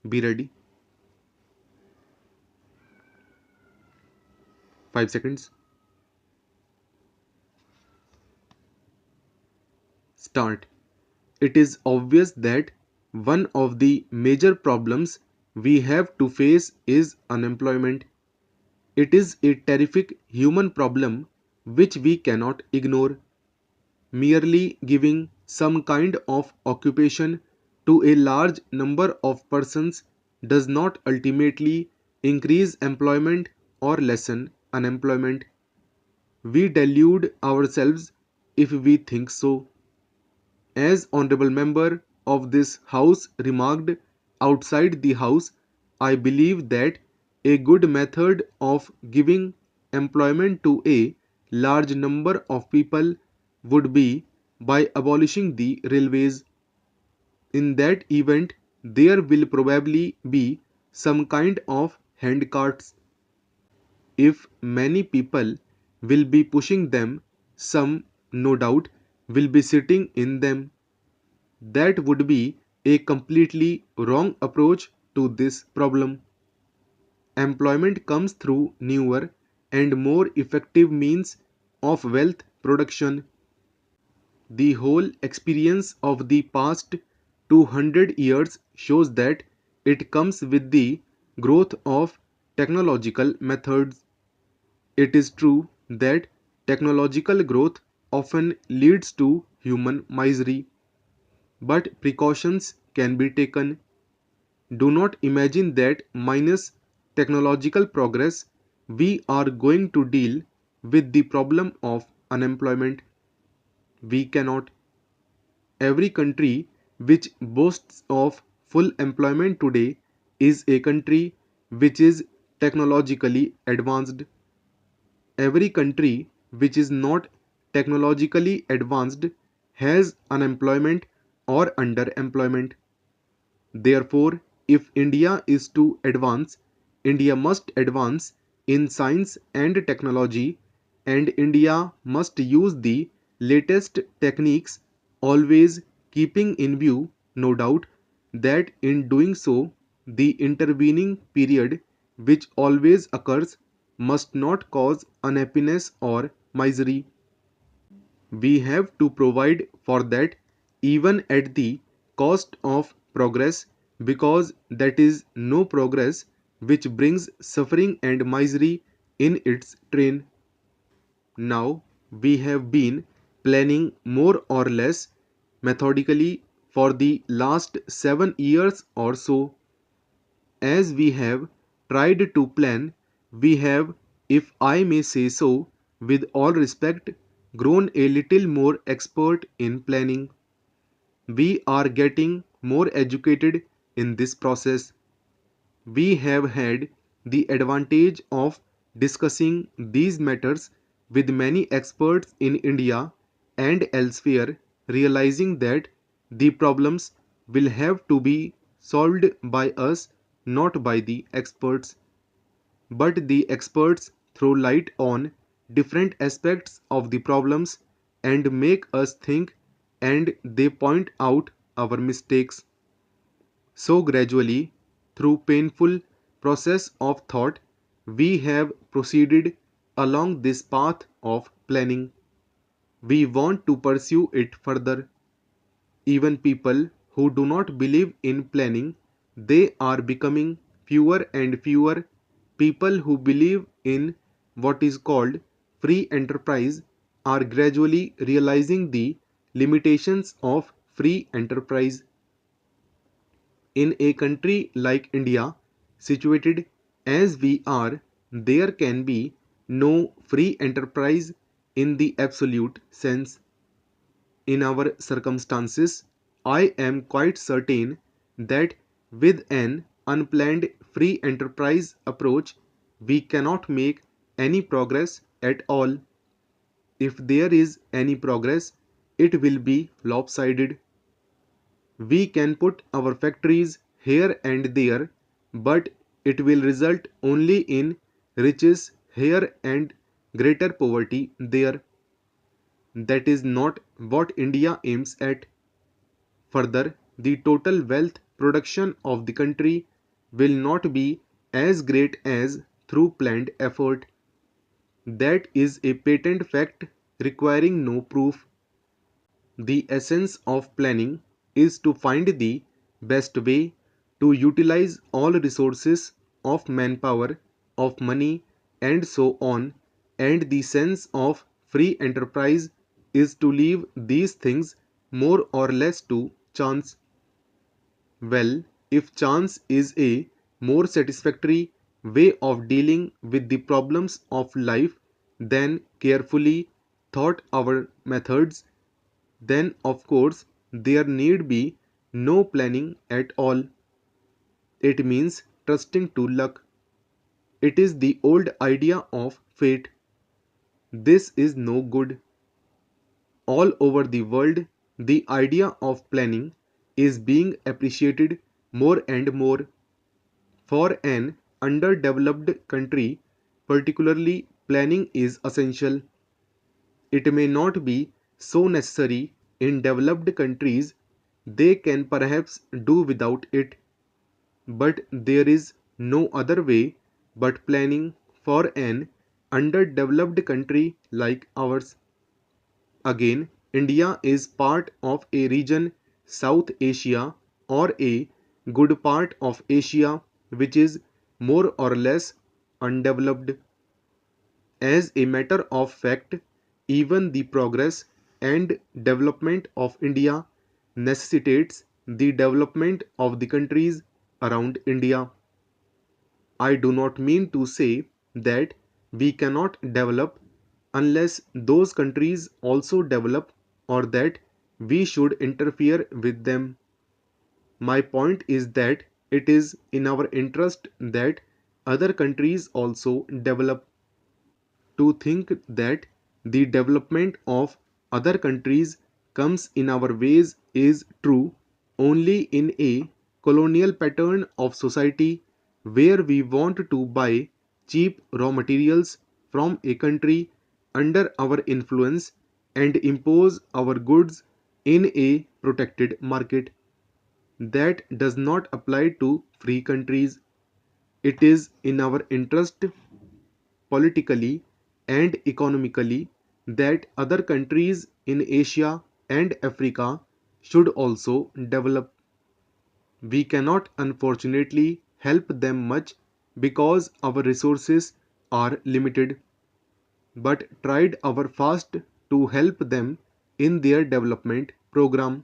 Be ready. 5 seconds. Start. It is obvious that one of the major problems we have to face is unemployment. It is a terrific human problem which we cannot ignore. Merely giving some kind of occupation to a large number of persons does not ultimately increase employment or lessen unemployment. We delude ourselves if we think so. As honorable member of this house remarked outside the house, I believe that a good method of giving employment to a large number of people would be by abolishing the railways. In that event, there will probably be some kind of handcarts. If many people will be pushing them, some, no doubt, will be sitting in them. That would be a completely wrong approach to this problem. Employment comes through newer and more effective means of wealth production. The whole experience of the past 200 years shows that it comes with the growth of technological methods. It is true that technological growth often leads to human misery, but precautions can be taken. Do not imagine that minus technological progress, we are going to deal with the problem of unemployment. We cannot. Every country which boasts of full employment today is a country which is technologically advanced. Every country which is not technologically advanced has unemployment or underemployment. Therefore, if India is to advance, India must advance in science and technology, and India must use the latest techniques, always keeping in view, no doubt, that in doing so, the intervening period which always occurs must not cause unhappiness or misery. We have to provide for that even at the cost of progress, because that is no progress which brings suffering and misery in its train. Now we have been planning more or less methodically for the last 7 years or so. As we have tried to plan, we have, if I may say so, with all respect, grown a little more expert in planning. We are getting more educated in this process. We have had the advantage of discussing these matters with many experts in India and elsewhere, realizing that the problems will have to be solved by us, not by the experts. But the experts throw light on different aspects of the problems and make us think, and they point out our mistakes. So gradually, through painful process of thought, we have proceeded along this path of planning. We want to pursue it further. Even people who do not believe in planning, they are becoming fewer and fewer. People who believe in what is called free enterprise are gradually realizing the limitations of free enterprise. In a country like India, situated as we are, there can be no free enterprise in the absolute sense. In our circumstances, I am quite certain that with an unplanned free enterprise approach, we cannot make any progress at all. If there is any progress, it will be lopsided. We can put our factories here and there, but it will result only in riches here and greater poverty there. That is not what India aims at. Further, the total wealth production of the country will not be as great as through planned effort. That is a patent fact requiring no proof. The essence of planning is to find the best way to utilize all resources of manpower, of money, and so on, and the sense of free enterprise is to leave these things more or less to chance. Well, if chance is a more satisfactory way of dealing with the problems of life than carefully thought our methods, then of course there need be no planning at all. It means trusting to luck. It is the old idea of fate. This is no good. All over the world, the idea of planning is being appreciated more and more. For an underdeveloped country, particularly, planning is essential. It may not be so necessary in developed countries, they can perhaps do without it, but there is no other way but planning for an underdeveloped country like ours. Again, India is part of a region, South Asia, or a good part of Asia, which is more or less undeveloped. As a matter of fact, even the progress and development of India necessitates the development of the countries around India. I do not mean to say that we cannot develop unless those countries also develop or that we should interfere with them. My point is that it is in our interest that other countries also develop. To think that the development of other countries comes in our ways is true only in a colonial pattern of society where we want to buy cheap raw materials from a country under our influence and impose our goods in a protected market. That does not apply to free countries. It is in our interest politically and economically that other countries in Asia and Africa should also develop. We cannot unfortunately help them much because our resources are limited, but tried our fast to help them in their development program.